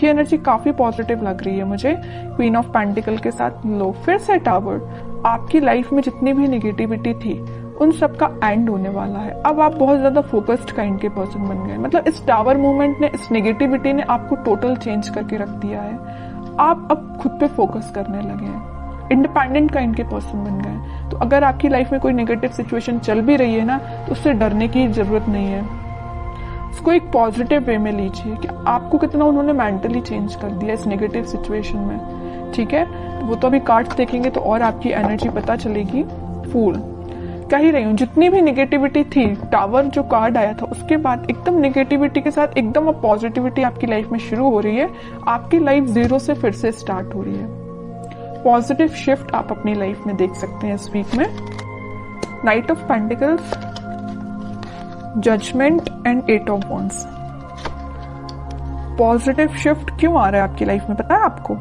आपकी एनर्जी काफी पॉजिटिव लग रही है मुझे। क्वीन ऑफ पेंटिकल के साथ लो, फिर से टावर। आपकी लाइफ में जितनी भी निगेटिविटी थी उन सब का एंड होने वाला है। अब आप बहुत ज्यादा फोकस्ड काइंड के पर्सन बन गए। मतलब इस टावर मूवमेंट ने, इस नेगेटिविटी ने आपको टोटल चेंज करके रख दिया है। आप अब खुद पे फोकस करने लगे हैं, इंडिपेंडेंट काइंड के पर्सन बन गए। तो अगर आपकी लाइफ में कोई नेगेटिव सिचुएशन चल भी रही है ना, तो उससे डरने की जरूरत नहीं है। उसको एक पॉजिटिव वे में लीजिए कि आपको कितना उन्होंने मेंटली चेंज कर दिया इस नेगेटिव सिचुएशन में। ठीक है, तो वो तो अभी कार्ड्स देखेंगे तो और आपकी एनर्जी पता चलेगी। फूल कह ही रही हूँ, जितनी भी निगेटिविटी थी, टावर जो कार्ड आया था उसके बाद एकदम निगेटिविटी के साथ एकदम अब पॉजिटिविटी आपकी लाइफ में शुरू हो रही है। आपकी लाइफ जीरो से फिर से स्टार्ट हो रही है। पॉजिटिव शिफ्ट आप अपनी लाइफ में देख सकते हैं इस वीक में। Knight of pentacles, judgement and 8 of wands. Positive shift क्यों आ रहा है आपकी लाइफ में पता है आपको?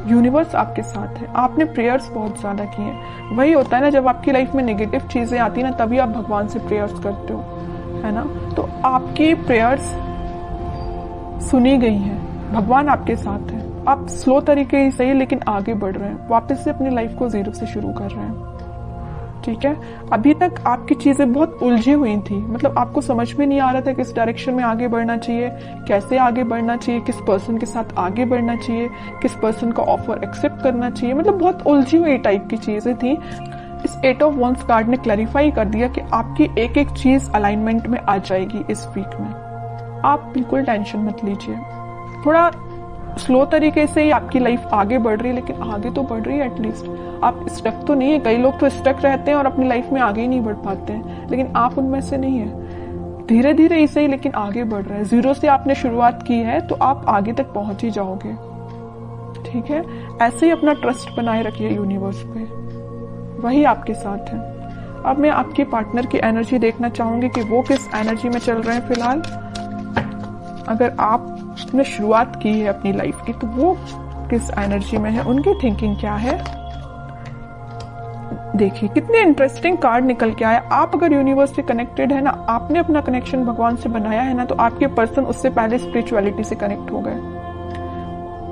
यूनिवर्स आपके साथ है। आपने प्रेयर्स बहुत ज्यादा किए हैं। वही होता है ना, जब आपकी लाइफ में नेगेटिव चीजें आती है ना, तभी आप भगवान से प्रेयर्स करते हो, है ना। तो आपकी प्रेयर्स सुनी गई हैं, भगवान आपके साथ है। आप स्लो तरीके से ही लेकिन आगे बढ़ रहे हैं, वापस से अपनी लाइफ को जीरो से शुरू कर रहे हैं। ठीक है, अभी तक आपकी चीजें बहुत उलझी हुई थी। मतलब आपको समझ में नहीं आ रहा था किस डायरेक्शन में आगे बढ़ना चाहिए, कैसे आगे बढ़ना चाहिए, किस पर्सन के साथ आगे बढ़ना चाहिए, किस पर्सन का ऑफर एक्सेप्ट करना चाहिए। मतलब बहुत उलझी हुई टाइप की चीजें थी। इस 8 ऑफ वॉन्ड्स कार्ड ने क्लैरिफाई कर दिया कि आपकी एक एक चीज अलाइनमेंट में आ जाएगी इस वीक में। आप बिल्कुल टेंशन मत लीजिए। थोड़ा स्लो तरीके से ही आपकी लाइफ आगे बढ़ रही है, लेकिन आगे तो बढ़ रही है एटलीस्ट। आप स्टक तो नहीं है। कई लोग तो स्टक रहते हैं और अपनी लाइफ में आगे ही नहीं बढ़ पाते हैं, लेकिन आप उनमें से नहीं है। धीरे धीरे इसे ही लेकिन आगे बढ़ रहे हैं। जीरो से आपने शुरुआत की है तो आप आगे तक पहुंच ही जाओगे। ठीक है, ऐसे ही अपना ट्रस्ट बनाए रखिए यूनिवर्स पे, वही आपके साथ है। अब मैं आपके पार्टनर की एनर्जी देखना चाहूंगी कि वो किस एनर्जी में चल रहे हैं फिलहाल। अगर आपने शुरुआत की है अपनी लाइफ की तो वो किस एनर्जी में है, उनकी थिंकिंग क्या है। देखिए कितने इंटरेस्टिंग कार्ड निकल के आया। आप अगर यूनिवर्स से कनेक्टेड है ना, आपने अपना कनेक्शन भगवान से बनाया है ना, तो आपके पर्सन उससे पहले स्पिरिचुअलिटी से कनेक्ट हो गए।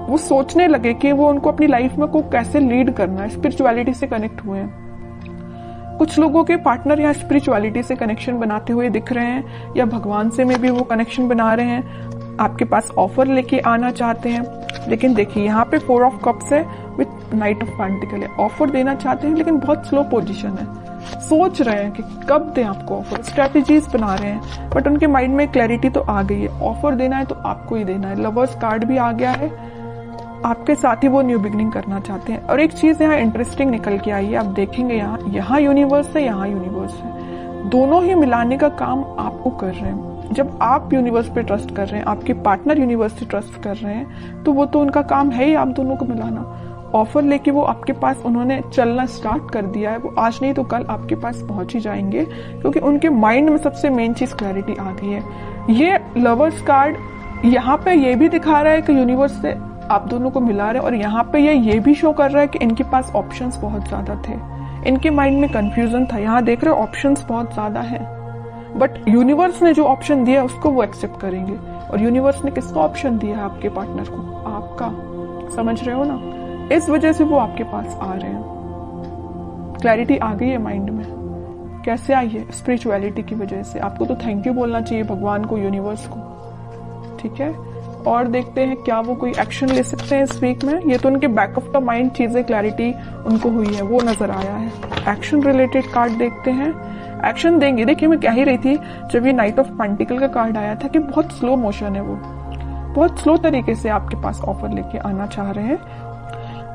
वो सोचने लगे कि वो उनको अपनी लाइफ में को कैसे लीड करना है, स्पिरिचुअलिटी से कनेक्ट हुए हैं। कुछ लोगों के पार्टनर यहाँ स्पिरिचुअलिटी से कनेक्शन बनाते हुए दिख रहे हैं, या भगवान से में भी वो कनेक्शन बना रहे हैं, आपके पास ऑफर लेके आना चाहते हैं। लेकिन देखिए यहाँ पे 4 ऑफ कप्स है विथ नाइट ऑफ पेंटिकल है। ऑफर देना चाहते हैं लेकिन बहुत स्लो पोजीशन है। सोच रहे हैं कि कब दें आपको ऑफर, स्ट्रेटेजीज बना रहे हैं, बट उनके माइंड में क्लैरिटी तो आ गई है। ऑफर देना है तो आपको ही देना है। लवर्स कार्ड भी आ गया है, आपके साथ ही वो न्यू बिगनिंग करना चाहते हैं। और एक चीज यहाँ इंटरेस्टिंग निकल के आई है, आप देखेंगे यहाँ यूनिवर्स है, यहाँ यूनिवर्स है, दोनों ही मिलाने का काम आपको कर रहे हैं। जब आप यूनिवर्स पे ट्रस्ट कर रहे हैं, आपके पार्टनर यूनिवर्स से ट्रस्ट कर रहे हैं, तो वो तो उनका काम है ही आप दोनों को मिलाना। ऑफर लेके वो आपके पास उन्होंने चलना स्टार्ट कर दिया है। वो आज नहीं तो कल आपके पास पहुंच ही जाएंगे, क्योंकि उनके माइंड में सबसे मेन चीज क्लैरिटी आ गई है। ये लवर्स कार्ड यहाँ पे ये भी दिखा रहा है कि यूनिवर्स से आप दोनों को मिला रहे हैं, और यहाँ पे ये भी शो कर रहा है कि इनके पास ऑप्शंस बहुत ज्यादा थे। इनके माइंड में कंफ्यूजन था। यहाँ देख रहे हो ऑप्शंस बहुत ज्यादा है, बट यूनिवर्स ने जो ऑप्शन दिया उसको वो एक्सेप्ट करेंगे। और यूनिवर्स ने किसका ऑप्शन दिया है आपके पार्टनर को? आपका। समझ रहे हो ना? इस वजह से वो आपके पास आ रहे हैं। क्लैरिटी आ गई है माइंड में। कैसे आई है? स्पिरिचुअलिटी की वजह से। आपको तो थैंक यू बोलना चाहिए भगवान को, यूनिवर्स को। ठीक है, और देखते हैं क्या वो कोई एक्शन ले सकते हैं इस वीक में। ये तो उनके बैक ऑफ द माइंड चीजें क्लैरिटी उनको हुई है, वो नजर आया है। एक्शन रिलेटेड कार्ड देखते हैं, एक्शन देंगे। देखिए मैं कह ही रही थी जब ये नाइट ऑफ पेंटिकल का कार्ड आया था कि बहुत स्लो मोशन है, वो बहुत स्लो तरीके से आपके पास ऑफर लेके आना चाह रहे हैं।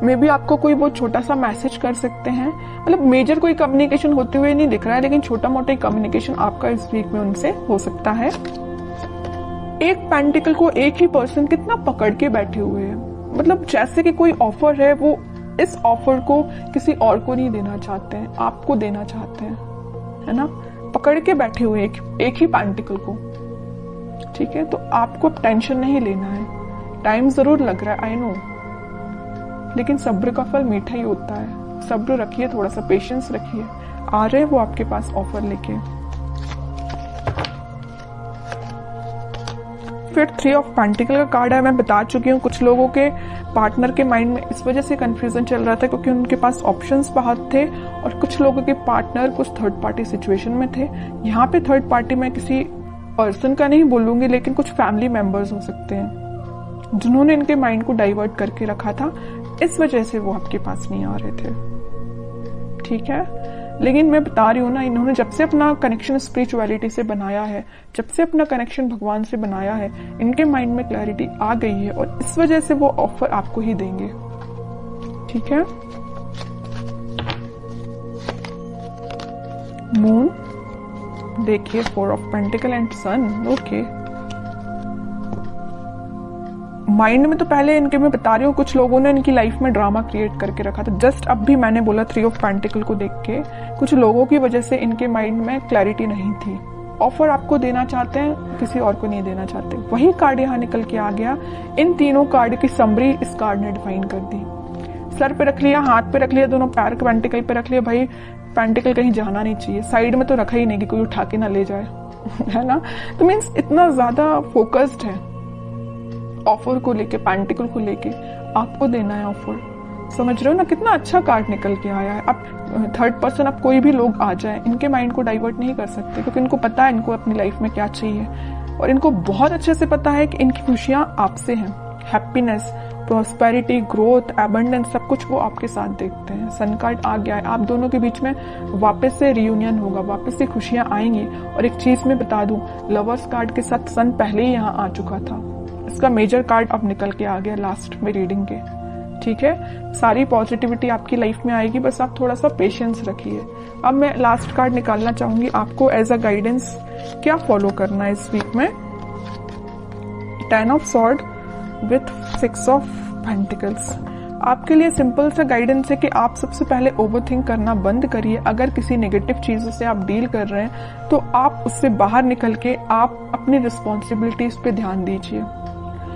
मे बी आपको कोई बहुत छोटा सा मैसेज कर सकते हैं। मतलब मेजर कोई कम्युनिकेशन होते हुए नहीं दिख रहा है, लेकिन छोटा मोटा कम्युनिकेशन आपका इस वीक में उनसे हो सकता है। एक पेंटिकल को एक ही पर्सन कितना पकड़ के बैठे हुए हैं। मतलब जैसे कि कोई ऑफर है, वो इस ऑफर को किसी और को नहीं देना चाहते हैं, आपको देना चाहते हैं, है ना। पकड़ के बैठे हुए एक ही पेंटिकल को। ठीक है, तो आपको टेंशन नहीं लेना है। टाइम जरूर लग रहा है, आई नो, लेकिन सब्र का फल मीठा ही होता है। सब्र रखिए, थोड़ा सा पेशेंस रखिए। आ रहे हैं वो आपके पास ऑफर लेके। फिर 3 ऑफ पेंटिकल का कार्ड है। मैं बता चुकी हूँ कुछ लोगों के पार्टनर के माइंड में इस वजह से कंफ्यूजन चल रहा था क्योंकि उनके पास ऑप्शंस बहुत थे और कुछ लोगों के पार्टनर कुछ थर्ड पार्टी सिचुएशन में थे। यहाँ पे थर्ड पार्टी में किसी पर्सन का नहीं बोलूंगी, लेकिन कुछ फैमिली मेंबर्स हो सकते हैं जिन्होंने इनके माइंड को डाइवर्ट करके रखा था, इस वजह से वो आपके पास नहीं आ रहे थे। ठीक है, लेकिन मैं बता रही हूँ ना, इन्होंने जब से अपना कनेक्शन स्पिरिचुअलिटी से बनाया है, जब से अपना कनेक्शन भगवान से बनाया है, इनके माइंड में क्लैरिटी आ गई है और इस वजह से वो ऑफर आपको ही देंगे। ठीक है, मून देखिए, 4 of pentacle and sun. Okay, mind में तो पहले इनके मैं बता रही हूँ कुछ लोगों ने इनकी लाइफ में ड्रामा क्रिएट करके रखा था। जस्ट अब भी मैंने बोला 3 ऑफ पेंटिकल को देख के कुछ लोगों की वजह से इनके माइंड में क्लैरिटी नहीं थी। ऑफर आपको देना चाहते हैं, किसी और को नहीं देना चाहते। वही कार्ड यहाँ निकल के आ गया। इन तीनों कार्ड की समरी इस कार्ड ने डिफाइन कर दी। सर पे रख लिया, हाथ पे रख लिया, दोनों पैर पेंटिकल पे रख लिया। भाई पेंटिकल कहीं जाना नहीं चाहिए, साइड में तो रखा ही नहीं कि कोई उठा के ना ले जाए है ना। तो मीन्स इतना ज्यादा फोकस्ड है ऑफर को लेके, पेंटिकल को लेके आपको देना है ऑफर। समझ रहे हो ना, कितना अच्छा कार्ड निकल के आया है। अब थर्ड पर्सन, अब कोई भी लोग आ जाए, इनके माइंड को डाइवर्ट नहीं कर सकते क्योंकि इनको पता है इनको अपनी लाइफ में क्या चाहिए और इनको बहुत अच्छे से पता है कि इनकी खुशियां आपसे हैं। हैप्पीनेस, प्रॉस्पेरिटी, ग्रोथ, एबंडेंस, सब कुछ वो आपके साथ देखते हैं। सन कार्ड आ गया है, आप दोनों के बीच में वापस से रियूनियन होगा, वापस से खुशियां आएंगी। और एक चीज मैं बता दूं, लवर्स कार्ड के साथ सन पहले ही यहाँ आ चुका था। इसका मेजर कार्ड अब निकल के आ गया लास्ट में रीडिंग के। ठीक है, सारी पॉजिटिविटी आपकी लाइफ में आएगी, बस आप थोड़ा सा पेशेंस रखिए। अब मैं लास्ट कार्ड निकालना चाहूंगी आपको एज अ गाइडेंस, क्या फॉलो करना है इस वीक में। 10 of sword with 6 of pentacles. आपके लिए सिंपल सा गाइडेंस है कि आप सबसे पहले ओवरथिंक करना बंद करिए। अगर किसी नेगेटिव चीजों से आप डील कर रहे हैं तो आप उससे बाहर निकल के आप अपनी रिस्पॉन्सिबिलिटीज पे ध्यान दीजिए।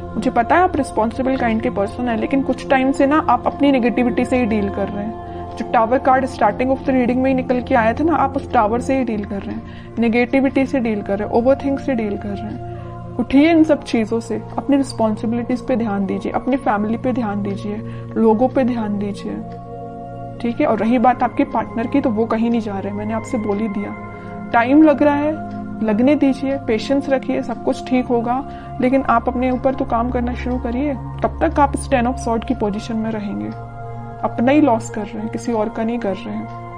मुझे पता है आप रिस्पॉन्सिबल काइंड के पर्सन है, लेकिन कुछ टाइम से ना आप अपनी नेगेटिविटी से ही डील कर रहे हैं। जो tower card starting of the reading में ही निकल के आया था ना, आप उस टावर से ही डील कर रहे हैं, नेगेटिविटी से डील कर रहे हैं, ओवरथिंक से डील कर रहे हैं। उठिए इन सब चीजों से, अपनी रिस्पॉन्सिबिलिटीज पे ध्यान दीजिए, अपनी फैमिली पे ध्यान दीजिए, लोगों पे ध्यान दीजिए। ठीक है, और रही बात आपके पार्टनर की, तो वो कहीं नहीं जा रहे, मैंने आपसे बोल ही दिया। टाइम लग रहा है, लगने दीजिए, पेशेंस रखिए, सब कुछ ठीक होगा। लेकिन आप अपने ऊपर तो काम करना शुरू करिए, तब तक आप इस 10 ऑफ सॉर्ड की पोजीशन में रहेंगे। अपना ही लॉस कर रहे हैं, किसी और का नहीं कर रहे हैं।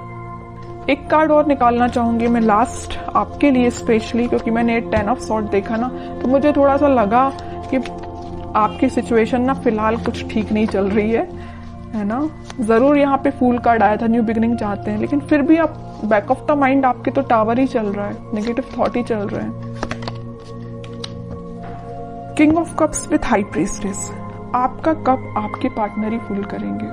एक कार्ड और निकालना चाहूंगी मैं लास्ट आपके लिए स्पेशली, क्योंकि मैंने 10 ऑफ सॉर्ड देखा ना, तो मुझे थोड़ा सा लगा कि आपकी सिचुएशन ना फिलहाल कुछ ठीक नहीं चल रही है ना। जरूर यहाँ पे फूल कार्ड आया था, न्यू बिगिनिंग चाहते हैं, लेकिन फिर भी आप बैक ऑफ द माइंड आपके तो टावर ही चल रहा है, नेगेटिव थॉट ही चल रहे हैं। King of cups with high priestess. आपका कप आपके पार्टनर ही फुल करेंगे।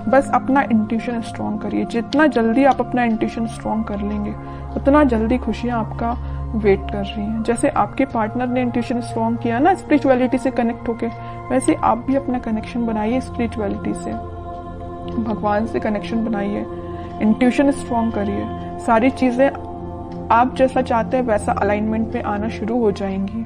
बस अपना इंट्यूशन स्ट्रॉन्ग करिए। जितना जल्दी आप अपना इंट्यूशन स्ट्रॉन्ग कर लेंगे, उतना जल्दी खुशियां आपका वेट कर रही हैं। जैसे आपके पार्टनर ने इंट्यूशन स्ट्रॉन्ग किया ना स्पिरिचुअलिटी से कनेक्ट होके, वैसे आप भी अपना कनेक्शन बनाइए स्पिरिचुअलिटी से, भगवान से कनेक्शन बनाइए, इंट्यूशन स्ट्रॉन्ग करिए। सारी चीजें आप जैसा चाहते हैं वैसा अलाइनमेंट में आना शुरू हो जाएंगी।